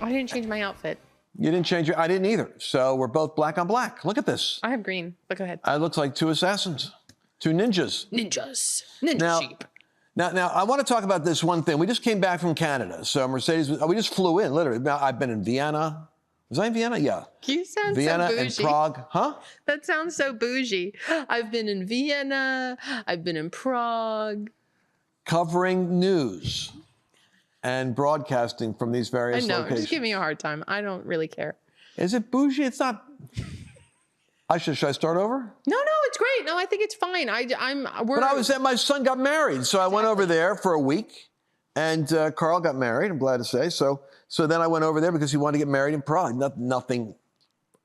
I didn't change my outfit. You didn't change your, I didn't either. So we're both black on black. Look at this. I have green, but go ahead. It looks like two assassins, two ninjas. Ninja sheep. Now, I want to talk about this one thing. We just came back from Canada. So Mercedes, we just flew in, literally. Now, I've been in Vienna. Was I in Vienna? Yeah. You sound Vienna so bougie. and Prague. Huh? That sounds so bougie. I've been in Vienna. I've been in Prague. Covering news and broadcasting from these various locations. Just give me a hard time. I don't really care. Is it bougie? It's not. Should I start over? No, it's great. No, I think it's fine. But I was at, my son got married, so I went over there for a week, and Carl got married, I'm glad to say. So then I went over there because he wanted to get married in Prague. Nothing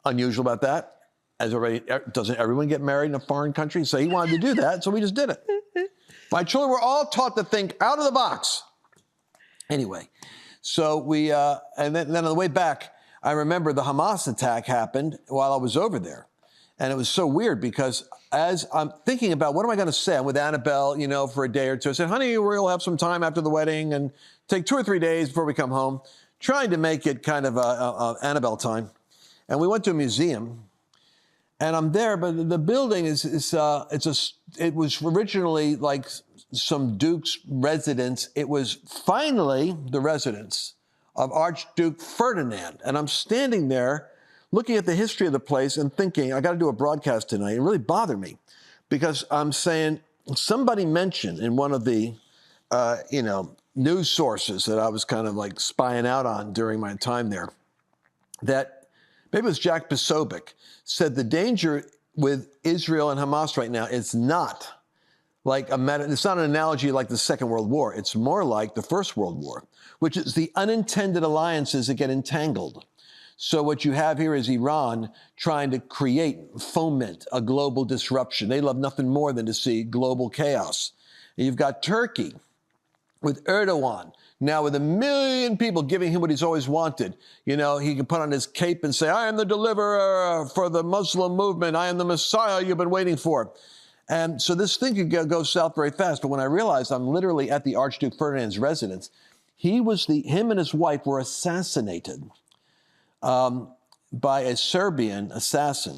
unusual about that. Doesn't everyone get married in a foreign country? So he wanted to do that, so we just did it. My children were all taught to think out of the box. Anyway, so we, and then on the way back, I remember the Hamas attack happened while I was over there. And it was so weird because as I'm thinking about what am I going to say, I'm with Annabelle, for a day or two. I said, honey, we'll have some time after the wedding and take 2 or 3 days before we come home, trying to make it kind of a Annabelle time. And we went to a museum, and I'm there, but the building it was originally like some duke's residence. It was finally the residence of Archduke Ferdinand. And I'm standing there looking at the history of the place and thinking, I got to do a broadcast tonight. It really bothered me because I'm saying somebody mentioned in one of the, news sources that I was kind of like spying out on during my time there, that maybe it was Jack Posobiec, said the danger with Israel and Hamas right now is not like it's not an analogy like the Second World War. It's more like the First World War, which is the unintended alliances that get entangled. So what you have here is Iran trying to foment a global disruption. They love nothing more than to see global chaos. And you've got Turkey with Erdogan, now with 1 million people giving him what he's always wanted. He can put on his cape and say, I am the deliverer for the Muslim movement. I am the Messiah you've been waiting for. And so this thing could go south very fast. But when I realized I'm literally at the Archduke Ferdinand's residence, him and his wife were assassinated by a Serbian assassin.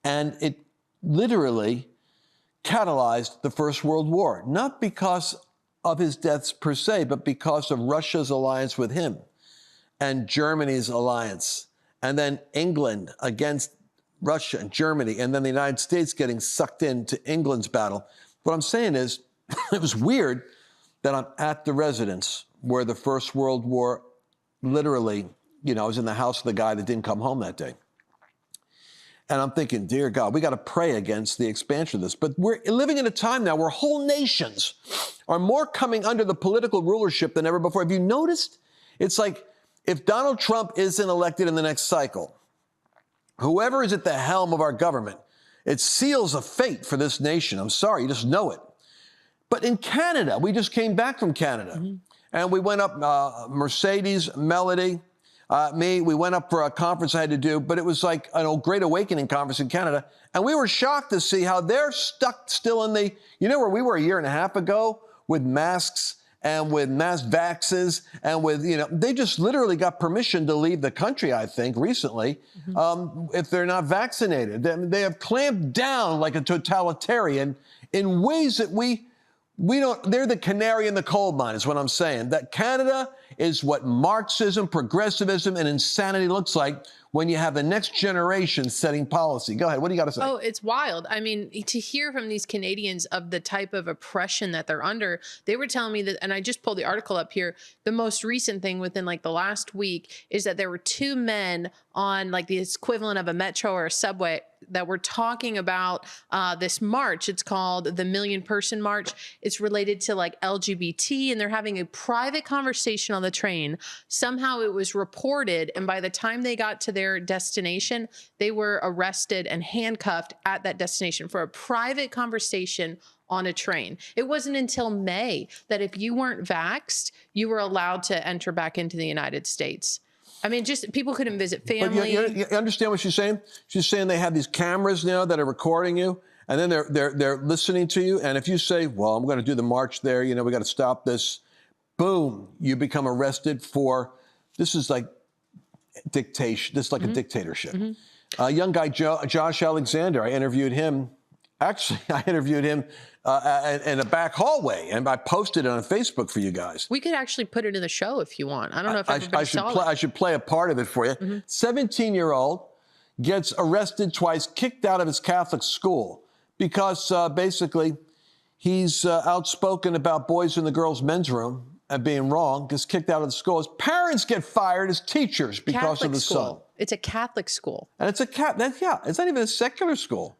And it literally catalyzed the First World War, not because of his deaths per se, but because of Russia's alliance with him and Germany's alliance, and then England against Russia and Germany, and then the United States getting sucked into England's battle. What I'm saying is, it was weird that I'm at the residence where the First World War literally, I was in the house of the guy that didn't come home that day. And I'm thinking, dear God, we got to pray against the expansion of this. But we're living in a time now where whole nations are more coming under the political rulership than ever before. Have you noticed? It's like if Donald Trump isn't elected in the next cycle, whoever is at the helm of our government, it seals a fate for this nation. I'm sorry, you just know it. But in Canada, we just came back from Canada. Mm-hmm. And we went up, Mercedes, Melody, we went up for a conference I had to do, but it was like an old Great Awakening conference in Canada. And we were shocked to see how they're stuck still in where we were a year and a half ago with masks and with mass vaxes and with, they just literally got permission to leave the country, I think, recently, if they're not vaccinated. They have clamped down like a totalitarian in ways that we don't, they're the canary in the coal mine is what I'm saying. That Canada is what Marxism, progressivism, and insanity looks like when you have the next generation setting policy. Go ahead. What do you got to say? Oh, it's wild. I mean, to hear from these Canadians of the type of oppression that they're under, they were telling me that, and I just pulled the article up here, the most recent thing within like the last week is that there were 2 men on like the equivalent of a metro or a subway that were talking about this march. It's called the 1 Million Person March. It's related to like LGBT, and they're having a private conversation on the train. Somehow it was reported, and by the time they got to their destination, they were arrested and handcuffed at that destination for a private conversation on a train. It wasn't until May that if you weren't vaxxed, you were allowed to enter back into the United States. I mean, just people couldn't visit family. But you understand what she's saying? She's saying they have these cameras now that are recording you, and then they're listening to you. And if you say, well, I'm going to do the march there, we got to stop this, boom, you become arrested for this is like dictation. This is like a dictatorship. Young guy, Josh Alexander, I interviewed him. Actually, I interviewed him in a back hallway, and I posted it on Facebook for you guys. We could actually put it in the show if you want. I don't know if everybody saw it. I should play a part of it for you. 17-year-old gets arrested twice, kicked out of his Catholic school because basically he's outspoken about boys in the girls' men's room and being wrong, gets kicked out of the school. His parents get fired as teachers because Catholic of the school. son. It's a Catholic school. And it's it's not even a secular school.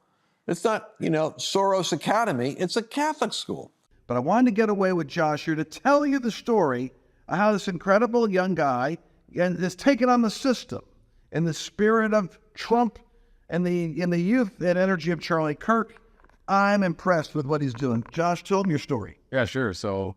It's not, Soros Academy. It's a Catholic school. But I wanted to get away with Josh here to tell you the story of how this incredible young guy is taking on the system in the spirit of Trump and in the youth and energy of Charlie Kirk. I'm impressed with what he's doing. Josh, tell him your story. Yeah, sure. So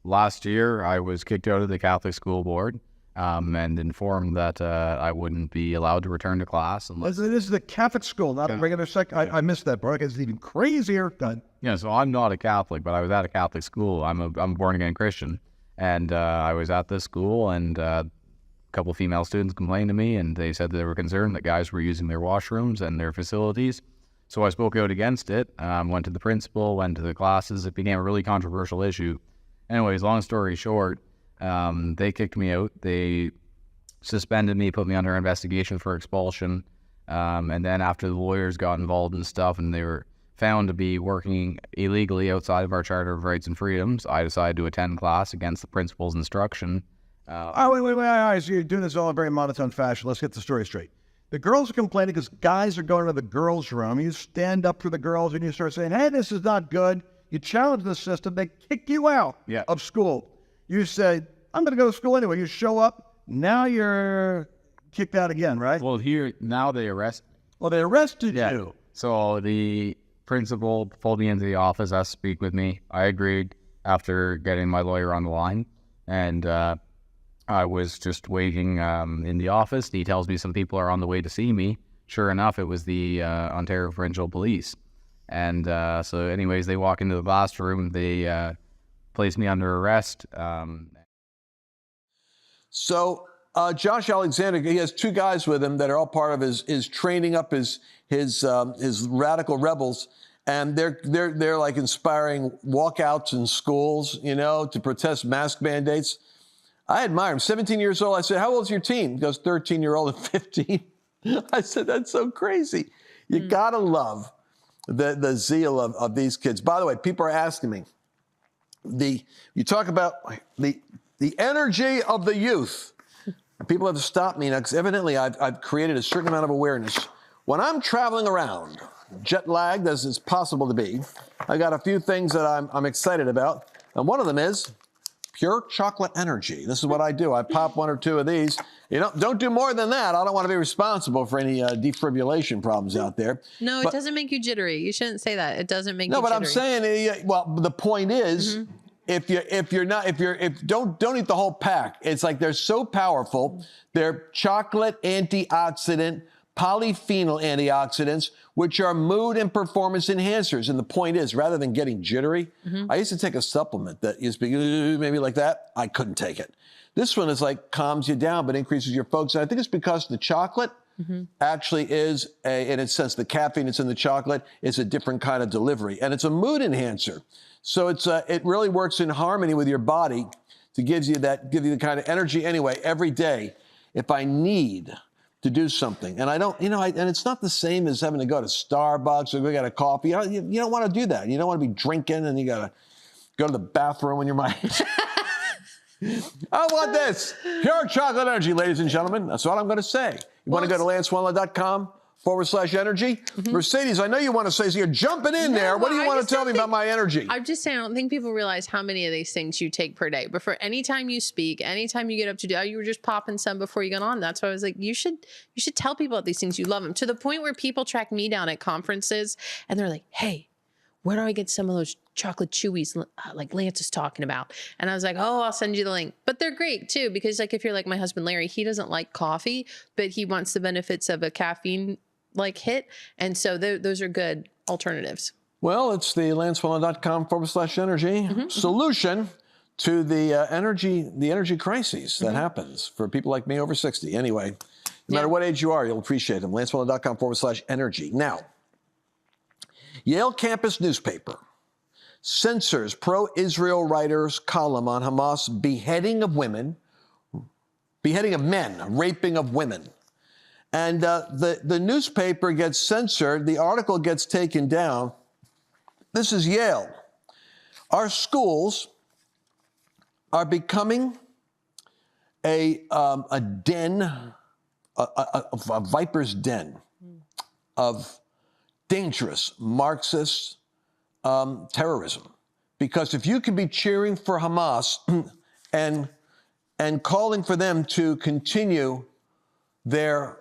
last year I was kicked out of the Catholic school board and informed that I wouldn't be allowed to return to class unless... This is a Catholic school, not a regular sect. I missed that part. It's even crazier. Yeah, so I'm not a Catholic, but I was at a Catholic school. I'm a born-again Christian. And I was at this school, and a couple of female students complained to me, and they said they were concerned that guys were using their washrooms and their facilities. So I spoke out against it, went to the principal, went to the classes. It became a really controversial issue. Anyways, long story short, they kicked me out. They suspended me, put me under investigation for expulsion. And then after the lawyers got involved and stuff, and they were found to be working illegally outside of our Charter of Rights and Freedoms, I decided to attend class against the principal's instruction. Wait. So you're doing this all in a very monotone fashion. Let's get the story straight. The girls are complaining because guys are going to the girls' room. You stand up for the girls and you start saying, hey, this is not good. You challenge the system. They kick you out of school. You say, I'm going to go to school anyway. You show up. Now you're kicked out again, right? Well, now they arrest me. Well, they arrested you. So the principal pulled me into the office, asked to speak with me. I agreed after getting my lawyer on the line. And I was just waiting in the office. He tells me some people are on the way to see me. Sure enough, it was the Ontario Provincial Police. And so anyways, they walk into the classroom. They place me under arrest. So Josh Alexander, he has two guys with him that are all part of his training up his radical rebels. And they're like inspiring walkouts in schools, to protest mask mandates. I admire him. 17 years old. I said, how old's your team? He goes, 13-year-old and 15. I said, that's so crazy. You got to love the zeal of these kids. By the way, people are asking me, you talk about the energy of the youth. People have stopped me now because evidently I've created a certain amount of awareness. When I'm traveling around, jet lagged as it's possible to be, I got a few things that I'm excited about. And one of them is pure chocolate energy. This is what I do. I pop one or two of these. Don't do more than that. I don't want to be responsible for any defibrillation problems out there. No, it doesn't make you jittery. You shouldn't say that. It doesn't make you jittery. No, but I'm saying, the point is, if don't eat the whole pack. It's like they're so powerful. They're chocolate antioxidant, polyphenol antioxidants, which are mood and performance enhancers. And the point is, rather than getting jittery, I used to take a supplement that used to be maybe like that. I couldn't take it. This one is like calms you down, but increases your focus. And I think it's because the chocolate actually is, in its sense, the caffeine that's in the chocolate is a different kind of delivery. And it's a mood enhancer. So it really works in harmony with your body to give you the kind of energy anyway, every day. If I need to do something, and I don't, and it's not the same as having to go to Starbucks or go get a coffee. You don't want to do that. You don't want to be drinking and you got to go to the bathroom when you're my age. I want this. Pure chocolate energy, ladies and gentlemen. That's what I'm going to say. You want to go to lancewallnau.com/energy. Mercedes, I know you want to say, so you're jumping in there. What do you want to tell me about my energy? I'm just saying, I don't think people realize how many of these things you take per day. But for any time you speak, anytime you get up to do, you were just popping some before you got on. That's why I was like, you should tell people about these things. You love them, to the point where people track me down at conferences and they're like, hey, where do I get some of those chocolate chewies like Lance is talking about? And I was like, oh, I'll send you the link. But they're great too, because like if you're like my husband, Larry, he doesn't like coffee, but he wants the benefits of a caffeine like hit. And so those are good alternatives. Well, it's the lancewallnau.com/energy solution to the energy crises that happens for people like me over 60. Anyway, no matter what age you are, you'll appreciate them. LanceWallnau.com/energy. Now, Yale campus newspaper censors pro-Israel writer's column on Hamas beheading of men, raping of women. And the newspaper gets censored. The article gets taken down. This is Yale. Our schools are becoming a den, a viper's den of dangerous Marxist terrorism. Because if you can be cheering for Hamas and calling for them to continue their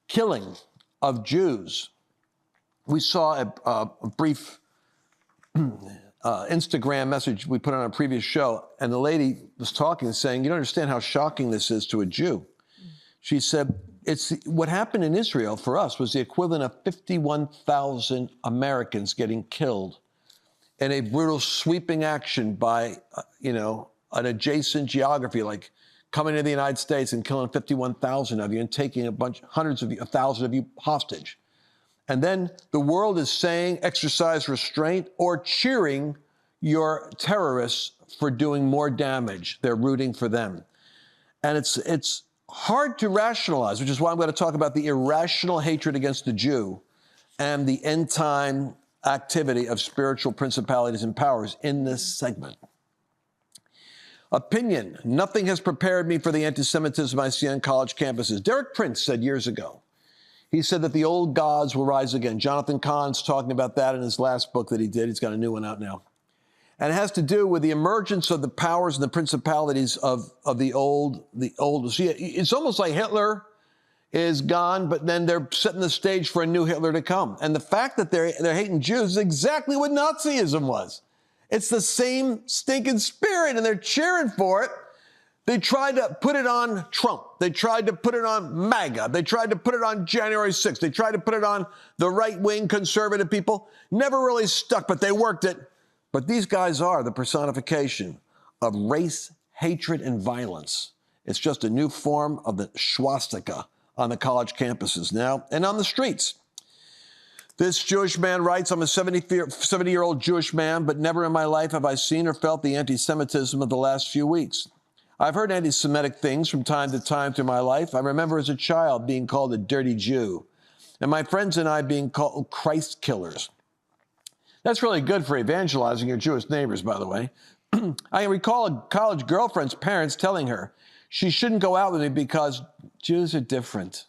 killing of Jews, we saw a brief Instagram message we put on a previous show, and the lady was talking and saying, you don't understand how shocking this is to a Jew. She said, what happened in Israel for us was the equivalent of 51,000 Americans getting killed in a brutal sweeping action by, an adjacent geography, like coming to the United States and killing 51,000 of you and taking hundreds of you, 1,000 of you hostage. And then the world is saying exercise restraint or cheering your terrorists for doing more damage. They're rooting for them. And it's hard to rationalize, which is why I'm going to talk about the irrational hatred against the Jew and the end time activity of spiritual principalities and powers in this segment. Opinion: nothing has prepared me for the anti-Semitism I see on college campuses. Derek Prince said years ago, he said that the old gods will rise again. Jonathan Cahn's talking about that in his last book that he did. He's got a new one out now. And it has to do with the emergence of the powers and the principalities of the old. See, it's almost like Hitler is gone, but then they're setting the stage for a new Hitler to come. And the fact that they're hating Jews is exactly what Nazism was. It's the same stinking spirit, and they're cheering for it. They tried to put it on Trump. They tried to put it on MAGA. They tried to put it on January 6th. They tried to put it on the right-wing conservative people. Never really stuck, but they worked it. But these guys are the personification of race, hatred, and violence. It's just a new form of the swastika on the college campuses now and on the streets. This Jewish man writes, I'm a 70-year-old Jewish man, but never in my life have I seen or felt the anti-Semitism of the last few weeks. I've heard anti-Semitic things from time to time through my life. I remember as a child being called a dirty Jew, and my friends and I being called Christ killers. That's really good for evangelizing your Jewish neighbors, by the way. I recall a college girlfriend's parents telling her she shouldn't go out with me because Jews are different.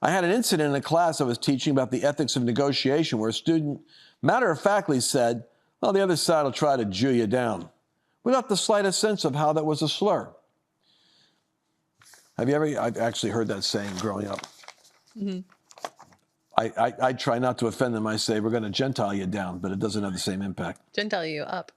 I had an incident in a class I was teaching about the ethics of negotiation where a student matter-of-factly said, well, the other side will try to Jew you down, without the slightest sense of how that was a slur. I've actually heard that saying growing up. Mm-hmm. I try not to offend them. I say, we're going to Gentile you down, but it doesn't have the same impact. Gentile you up.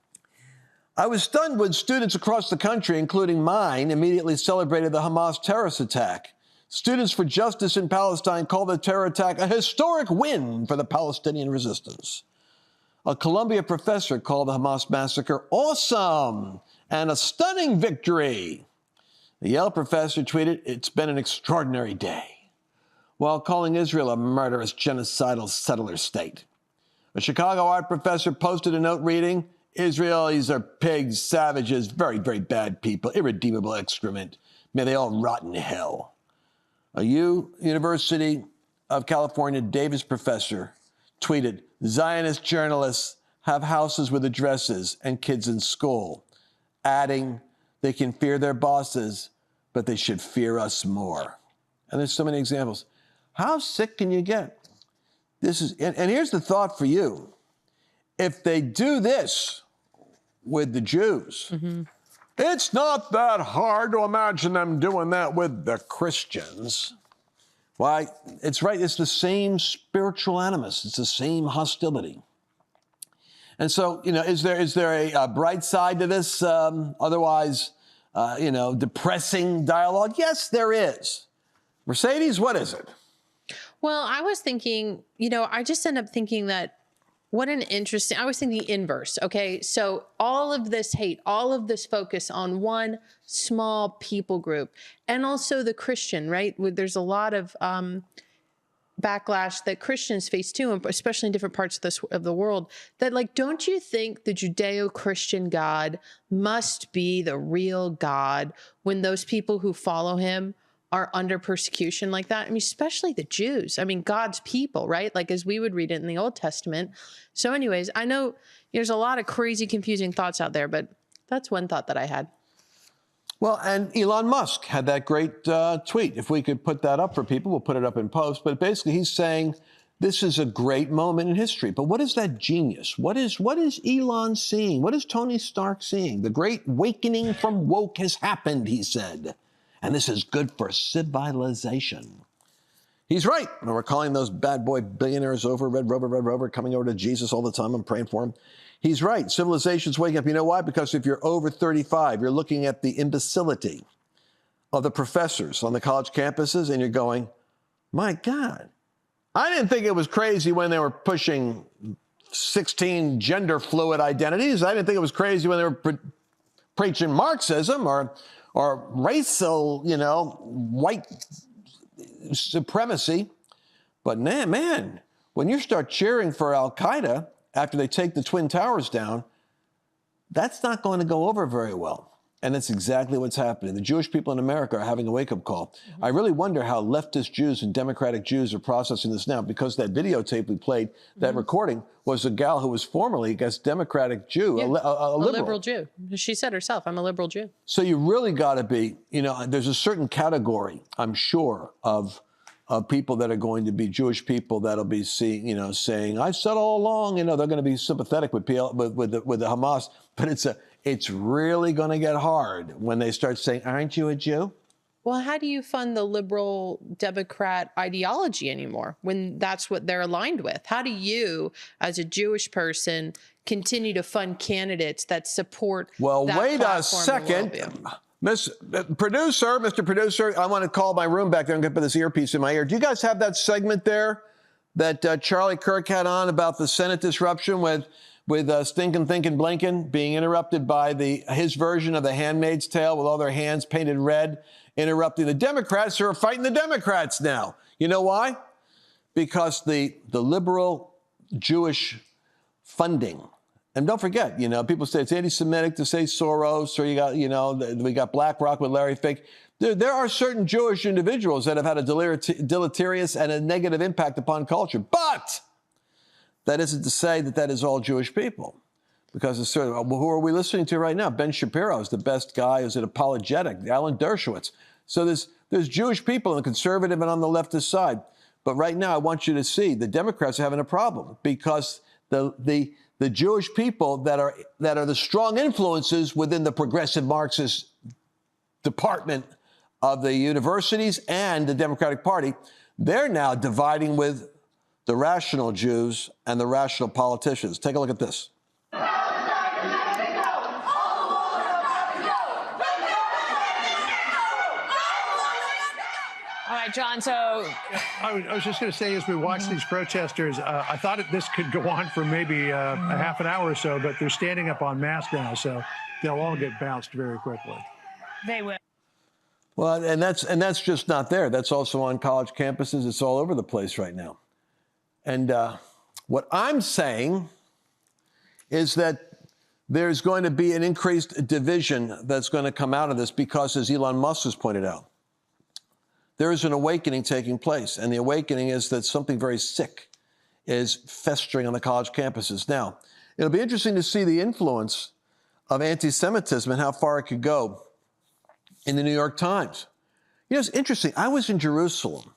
I was stunned when students across the country, including mine, immediately celebrated the Hamas terrorist attack. Students for Justice in Palestine called the terror attack a historic win for the Palestinian resistance. A Columbia professor called the Hamas massacre awesome and a stunning victory. The Yale professor tweeted, it's been an extraordinary day, while calling Israel a murderous, genocidal settler state. A Chicago art professor posted a note reading, Israelis are pigs, savages, very, very bad people, irredeemable excrement. May they all rot in hell. A University of California Davis professor tweeted, Zionist journalists have houses with addresses and kids in school, adding, they can fear their bosses, but they should fear us more. And there's so many examples. How sick can you get? And here's the thought for you. If they do this with the Jews, it's not that hard to imagine them doing that with the Christians. Why, it's right. It's the same spiritual animus. It's the same hostility. And so, is there a bright side to this otherwise, depressing dialogue? Yes, there is. Mercedes, what is it? Well, I was thinking, I just end up thinking that What an interesting, I was thinking the inverse. Okay. So all of this hate, all of this focus on one small people group, and also the Christian, right? There's a lot of backlash that Christians face too, especially in different parts of the world, that like, don't you think the Judeo-Christian God must be the real God when those people who follow him are under persecution like that? I mean, especially the Jews. I mean, God's people, right? Like as we would read it in the Old Testament. So anyways, I know there's a lot of crazy, confusing thoughts out there, but that's one thought that I had. Well, and Elon Musk had that great tweet. If we could put that up for people, we'll put it up in post. But basically, he's saying this is a great moment in history. But what is that genius? What is Elon seeing? What is Tony Stark seeing? The great awakening from woke has happened, he said. And this is good for civilization. He's right. And we're calling those bad boy billionaires over, Red Rover, coming over to Jesus all the time. I'm praying for him. He's right. Civilization's waking up. You know why? Because if you're over 35, you're looking at the imbecility of the professors on the college campuses, and you're going, my God, I didn't think it was crazy when they were pushing 16 gender fluid identities. I didn't think it was crazy when they were preaching Marxism or racial, white supremacy. But man, when you start cheering for Al-Qaeda after they take the Twin Towers down, that's not going to go over very well. And that's exactly what's happening. The Jewish people in America are having a wake-up call. I really wonder how leftist Jews and democratic Jews are processing this now, because that videotape we played, that recording, was a gal who was formerly, I guess, democratic Jew, Yeah, a liberal. liberal Jew. She said herself, I'm a liberal Jew. So you really got to be, there's a certain category, I'm sure, of people that are going to be Jewish people that'll be saying, I said all along, they're going to be sympathetic with the Hamas, but it's really going to get hard when they start saying, aren't you a Jew? Well, how do you fund the liberal Democrat ideology anymore when that's what they're aligned with? How do you, as a Jewish person, continue to fund candidates that support that wait a platform and second. Mr. Producer, I want to call my room back there and put this earpiece in my ear. Do you guys have that segment there that Charlie Kirk had on about the Senate disruption with Stinkin' Thinkin' Blinken being interrupted by his version of The Handmaid's Tale with all their hands painted red, interrupting the Democrats who are fighting the Democrats now? You know why? Because the liberal Jewish funding. And don't forget, people say it's anti-Semitic to say Soros, or we got BlackRock with Larry Fink. There are certain Jewish individuals that have had a deleterious and a negative impact upon culture. But that isn't to say that is all Jewish people. Because it's sort of, who are we listening to right now? Ben Shapiro is the best guy who's an apologetic. Alan Dershowitz. So there's Jewish people on the conservative and on the leftist side. But right now, I want you to see the Democrats are having a problem, because the Jewish people that are the strong influences within the progressive Marxist department of the universities and the Democratic Party, they're now dividing with the rational Jews and the rational politicians. Take a look at this. All right, John, so I was just going to say, as we watch these protesters, I thought this could go on for maybe a half an hour or so, but they're standing up en masse now, so they'll all get bounced very quickly. they will. Well, and that's just not there. That's also on college campuses. It's all over the place right now. And what I'm saying is that there's going to be an increased division that's going to come out of this, because, as Elon Musk has pointed out, there is an awakening taking place. And the awakening is that something very sick is festering on the college campuses. Now, it'll be interesting to see the influence of anti-Semitism and how far it could go in the New York Times. It's interesting. I was in Jerusalem,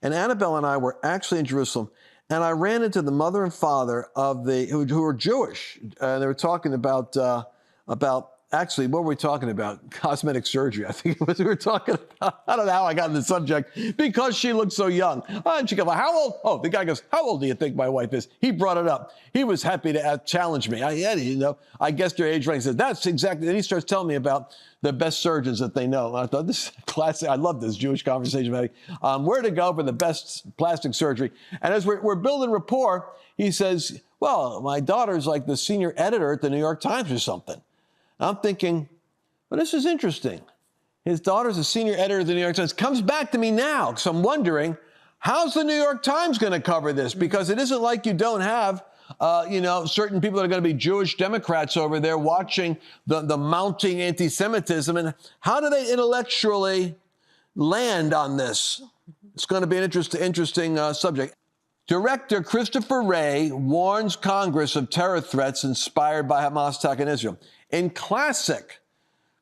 and Annabelle and I were actually in Jerusalem, and I ran into the mother and father of who were Jewish, and they were talking about actually, what were we talking about? Cosmetic surgery, I think it was we were talking about. I don't know how I got in the subject. Because she looked so young. And she goes, how old? Oh, the guy goes, how old do you think my wife is? He brought it up. He was happy to challenge me. I guessed her age range. He said, that's exactly. Then he starts telling me about the best surgeons that they know. And I thought, this is classic. I love this Jewish conversation. Where to go for the best plastic surgery. And as we're building rapport, he says, well, my daughter's like the senior editor at the New York Times or something. I'm thinking, well, this is interesting. His daughter's a senior editor of the New York Times. Comes back to me now, because I'm wondering, how's the New York Times going to cover this? Because it isn't like you don't have, certain people that are going to be Jewish Democrats over there watching the mounting anti-Semitism. And how do they intellectually land on this? It's going to be an interesting subject. Director Christopher Wray warns Congress of terror threats inspired by Hamas attack in Israel. In classic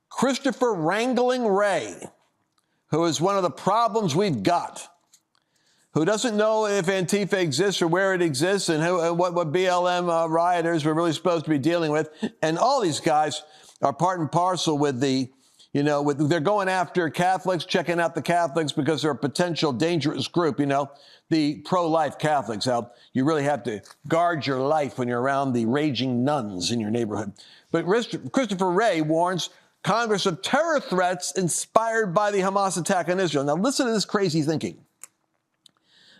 Christopher Wrangling Wray, who is one of the problems we've got, who doesn't know if Antifa exists or where it exists and what BLM rioters we're really supposed to be dealing with. And all these guys are part and parcel with they're going after Catholics, checking out the Catholics because they're a potential dangerous group, the pro-life Catholics, how you really have to guard your life when you're around the raging nuns in your neighborhood. But Christopher Wray warns Congress of terror threats inspired by the Hamas attack on Israel. Now listen to this crazy thinking.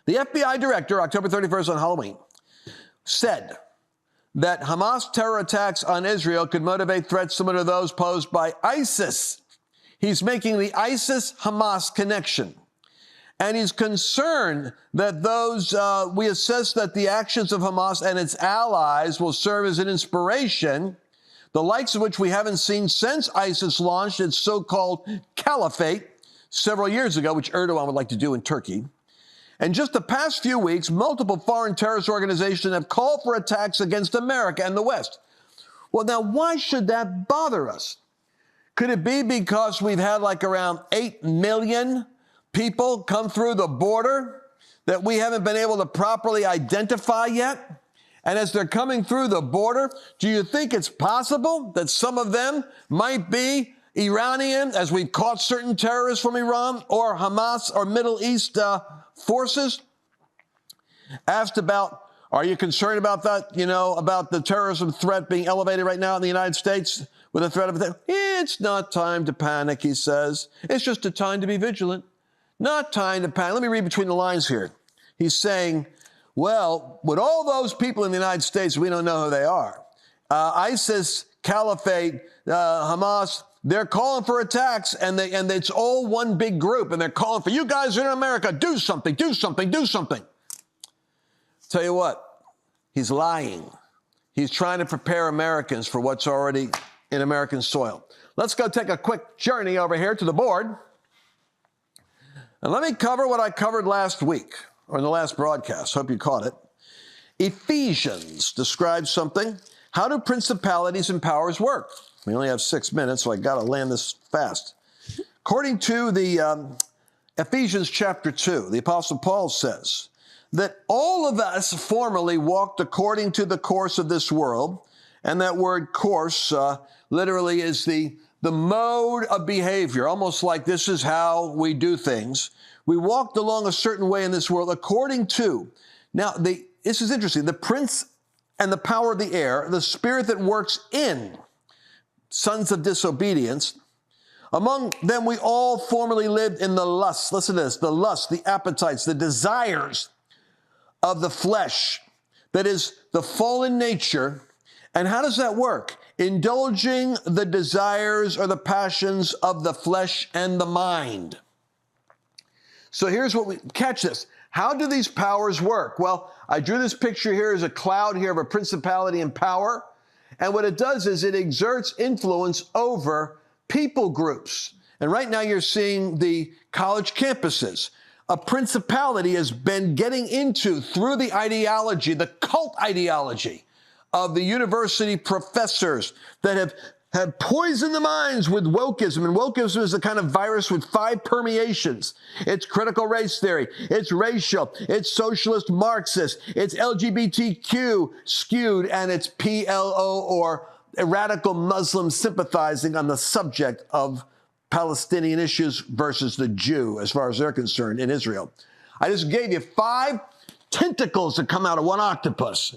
The FBI director, October 31st on Halloween, said that Hamas terror attacks on Israel could motivate threats similar to those posed by ISIS. He's making the ISIS-Hamas connection. And he's concerned that we assess that the actions of Hamas and its allies will serve as an inspiration, the likes of which we haven't seen since ISIS launched its so-called caliphate several years ago, which Erdogan would like to do in Turkey. And just the past few weeks, multiple foreign terrorist organizations have called for attacks against America and the West. Well, now, why should that bother us? Could it be because we've had like around 8 million people come through the border that we haven't been able to properly identify yet? And as they're coming through the border, do you think it's possible that some of them might be Iranian, as we've caught certain terrorists from Iran, or Hamas or Middle East forces? Asked about, are you concerned about that, about the terrorism threat being elevated right now in the United States with a threat of that? It's not time to panic, he says. It's just a time to be vigilant. Not time to panic. Let me read between the lines here. He's saying, well, with all those people in the United States, we don't know who they are. ISIS, Caliphate, Hamas, they're calling for attacks, and it's all one big group, and they're calling for, you guys in America, do something, do something, do something. Tell you what, he's lying. He's trying to prepare Americans for what's already in American soil. Let's go take a quick journey over here to the board. And let me cover what I covered last week, or in the last broadcast. Hope you caught it. Ephesians describes something. How do principalities and powers work? We only have 6 minutes, so I got to land this fast. According to the Ephesians chapter 2, the Apostle Paul says that all of us formerly walked according to the course of this world, and that word course literally is the mode of behavior, almost like this is how we do things. We walked along a certain way in this world according to, now this is interesting, the prince and the power of the air, the spirit that works in sons of disobedience. Among them we all formerly lived in the lust, listen to this, the lust, the appetites, the desires of the flesh, that is the fallen nature. And how does that work? Indulging the desires or the passions of the flesh and the mind. So here's what we, catch this. How do these powers work? Well, I drew this picture here as a cloud here of a principality and power. And what it does is it exerts influence over people groups. And right now you're seeing the college campuses. A principality has been getting into, through the ideology, the cult ideology of the university professors that have poisoned the minds with wokeism. And wokeism is a kind of virus with 5 permeations. It's critical race theory. It's racial. It's socialist Marxist. It's LGBTQ skewed, and it's PLO or radical Muslims sympathizing on the subject of Palestinian issues versus the Jew, as far as they're concerned, in Israel. I just gave you 5 tentacles that come out of one octopus,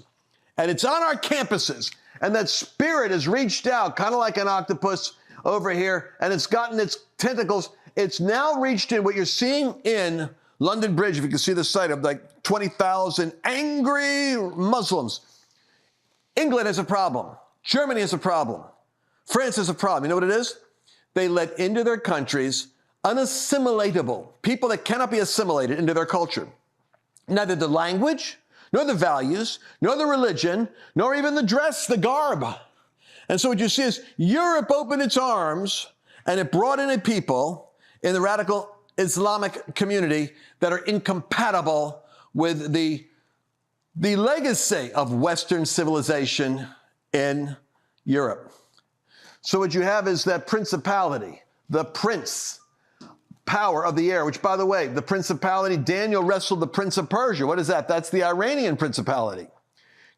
and it's on our campuses. And that spirit has reached out, kind of like an octopus over here, and it's gotten its tentacles. It's now reached in what you're seeing in London Bridge, if you can see the sight of like 20,000 angry Muslims. England has a problem. Germany has a problem. France has a problem. You know what it is? They let into their countries unassimilatable, people that cannot be assimilated into their culture. Neither the language, nor the values, nor the religion, nor even the dress, the garb. And so what you see is Europe opened its arms and it brought in a people in the radical Islamic community that are incompatible with the legacy of Western civilization in Europe. So what you have is that principality, the prince, power of the air, which, by the way, the principality, Daniel wrestled the prince of Persia. What is that? That's the Iranian principality.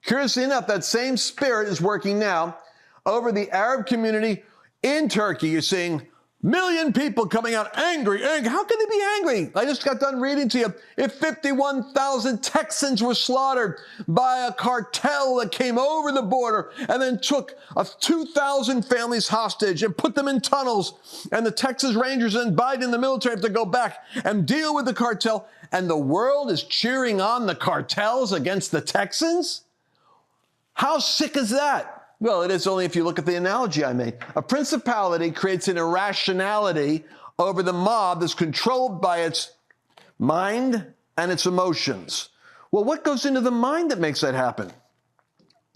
Curiously enough, that same spirit is working now over the Arab community in Turkey. You're seeing million people coming out angry. How can they be angry? I just got done reading to you. If 51,000 Texans were slaughtered by a cartel that came over the border and then took 2,000 families hostage and put them in tunnels, and the Texas Rangers and Biden and the military have to go back and deal with the cartel, and the world is cheering on the cartels against the Texans? How sick is that? Well, it is only if you look at the analogy I made. A principality creates an irrationality over the mob that's controlled by its mind and its emotions. Well, what goes into the mind that makes that happen?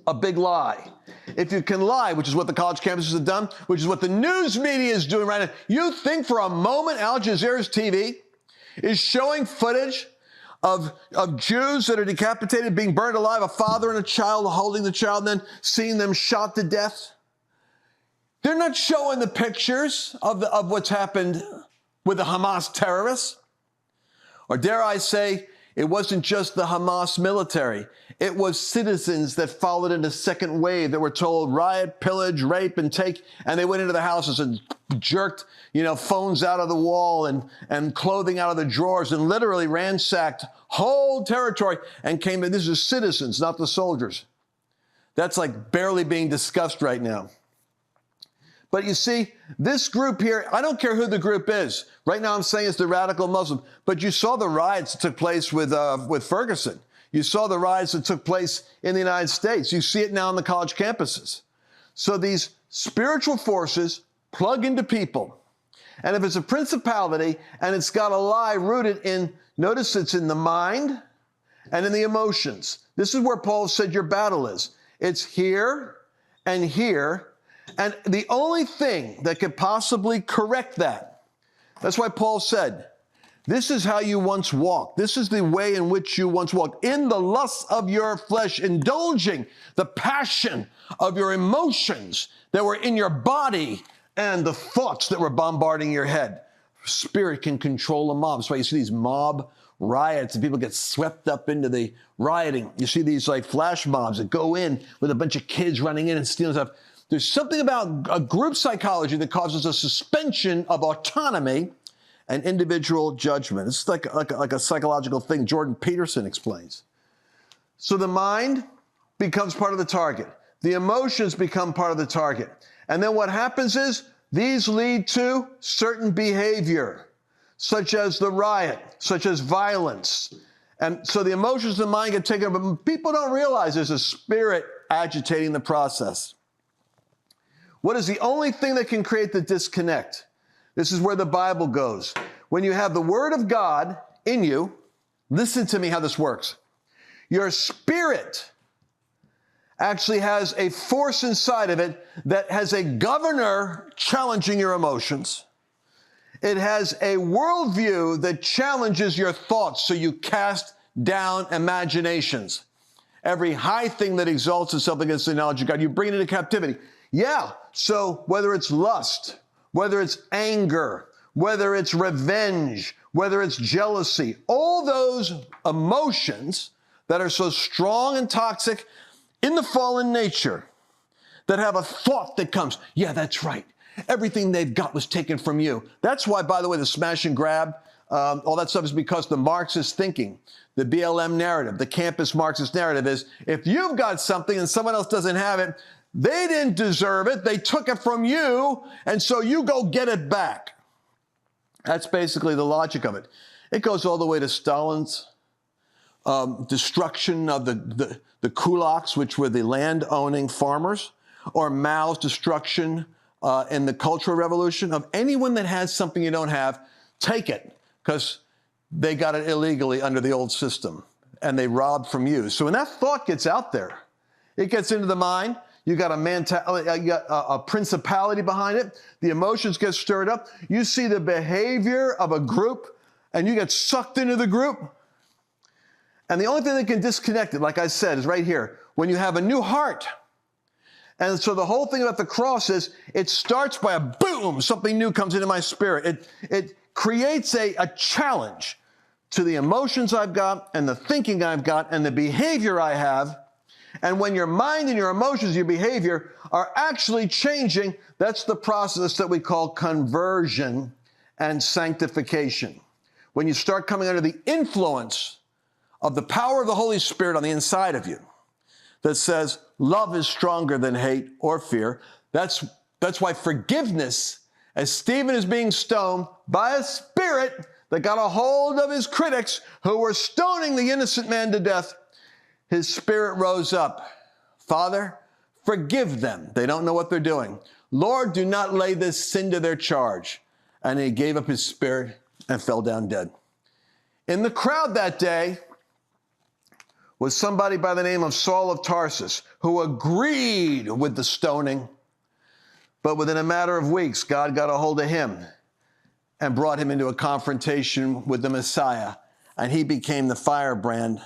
A big lie. If you can lie, which is what the college campuses have done, which is what the news media is doing right now, you think for a moment Al Jazeera's TV is showing footage of Jews that are decapitated, being burned alive, a father and a child holding the child, and then seeing them shot to death? They're not showing the pictures of what's happened with the Hamas terrorists. Or dare I say, it wasn't just the Hamas military. It was citizens that followed in a second wave that were told riot, pillage, rape, and take, and they went into the houses and jerked, phones out of the wall and clothing out of the drawers and literally ransacked whole territory and came in. This is citizens, not the soldiers. That's like barely being discussed right now. But you see, this group here, I don't care who the group is. Right now I'm saying it's the radical Muslim. But you saw the riots that took place with Ferguson. You saw the riots that took place in the United States. You see it now on the college campuses. So these spiritual forces plug into people. And if it's a principality and it's got a lie rooted in, notice it's in the mind and in the emotions. This is where Paul said your battle is. It's here and here. And the only thing that could possibly correct that, that's why Paul said, this is how you once walked. This is the way in which you once walked, in the lusts of your flesh, indulging the passion of your emotions that were in your body and the thoughts that were bombarding your head. Spirit can control a mob. That's why you see these mob riots and people get swept up into the rioting. You see these like flash mobs that go in with a bunch of kids running in and stealing stuff. There's something about a group psychology that causes a suspension of autonomy and individual judgment. It's like a psychological thing Jordan Peterson explains. So the mind becomes part of the target. The emotions become part of the target. And then what happens is these lead to certain behavior, such as the riot, such as violence. And so the emotions of the mind get taken over, but people don't realize there's a spirit agitating the process. What is the only thing that can create the disconnect? This is where the Bible goes. When you have the Word of God in you, listen to me how this works. Your spirit actually has a force inside of it that has a governor challenging your emotions. It has a worldview that challenges your thoughts, so you cast down imaginations. Every high thing that exalts itself against the knowledge of God, you bring it into captivity. Yeah, so whether it's lust, whether it's anger, whether it's revenge, whether it's jealousy, all those emotions that are so strong and toxic in the fallen nature, that have a thought that comes, yeah, that's right. Everything they've got was taken from you. That's why, by the way, the smash and grab, all that stuff is because the Marxist thinking, the BLM narrative, the campus Marxist narrative is, if you've got something and someone else doesn't have it, they didn't deserve it. They took it from you, and so you go get it back. That's basically the logic of it. It goes all the way to Stalin's destruction of the kulaks, which were the land-owning farmers, or Mao's destruction in the Cultural Revolution of anyone that has something you don't have, take it, because they got it illegally under the old system, and they robbed from you. So when that thought gets out there, it gets into the mind. You got a principality behind it. The emotions get stirred up. You see the behavior of a group, and you get sucked into the group. And the only thing that can disconnect it, like I said, is right here. When you have a new heart. And so the whole thing about the cross is it starts by a boom, something new comes into my spirit. It creates a challenge to the emotions I've got and the thinking I've got and the behavior I have. And when your mind and your emotions, your behavior are actually changing, that's the process that we call conversion and sanctification. When you start coming under the influence of the power of the Holy Spirit on the inside of you that says love is stronger than hate or fear. That's why forgiveness, as Stephen is being stoned by a spirit that got a hold of his critics who were stoning the innocent man to death, his spirit rose up. Father, forgive them. They don't know what they're doing. Lord, do not lay this sin to their charge. And he gave up his spirit and fell down dead. In the crowd that day was somebody by the name of Saul of Tarsus, who agreed with the stoning. But within a matter of weeks, God got a hold of him and brought him into a confrontation with the Messiah. And he became the firebrand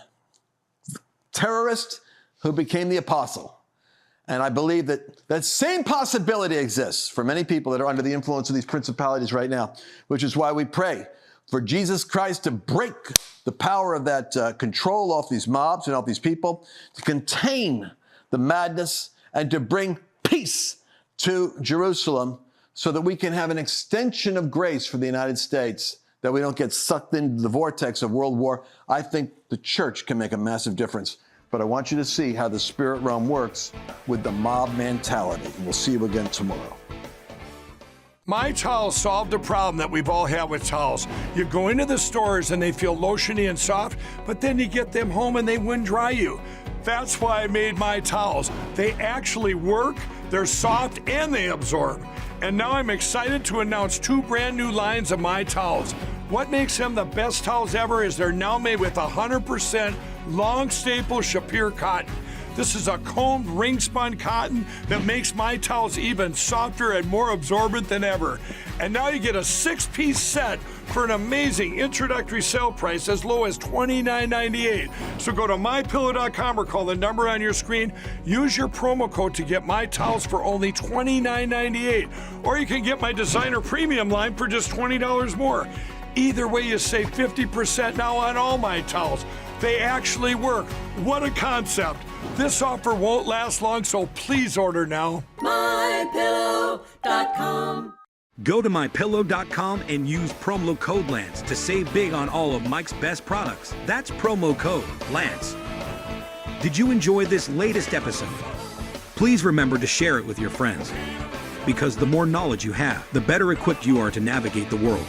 terrorist who became the apostle. And I believe that that same possibility exists for many people that are under the influence of these principalities right now, which is why we pray for Jesus Christ to break the power of that control off these mobs and off these people, to contain the madness and to bring peace to Jerusalem so that we can have an extension of grace for the United States, that we don't get sucked into the vortex of world war. I think the church can make a massive difference. But I want you to see how the spirit realm works with the mob mentality. We'll see you again tomorrow. My Towels solved a problem that we've all had with towels. You go into the stores and they feel lotiony and soft, but then you get them home and they wind dry you. That's why I made My Towels. They actually work, they're soft, and they absorb. And now I'm excited to announce 2 brand new lines of My Towels. What makes them the best towels ever is they're now made with 100% long staple Shapir cotton. This is a combed ring spun cotton that makes My Towels even softer and more absorbent than ever. And now you get a 6-piece set for an amazing introductory sale price as low as $29.98. So go to mypillow.com or call the number on your screen. Use your promo code to get My Towels for only $29.98. Or you can get my designer premium line for just $20 more. Either way, you save 50% now on all My Towels. They actually work. What a concept. This offer won't last long, so please order now. MyPillow.com. Go to MyPillow.com and use promo code Lance to save big on all of Mike's best products. That's promo code Lance. Did you enjoy this latest episode? Please remember to share it with your friends, because the more knowledge you have, the better equipped you are to navigate the world.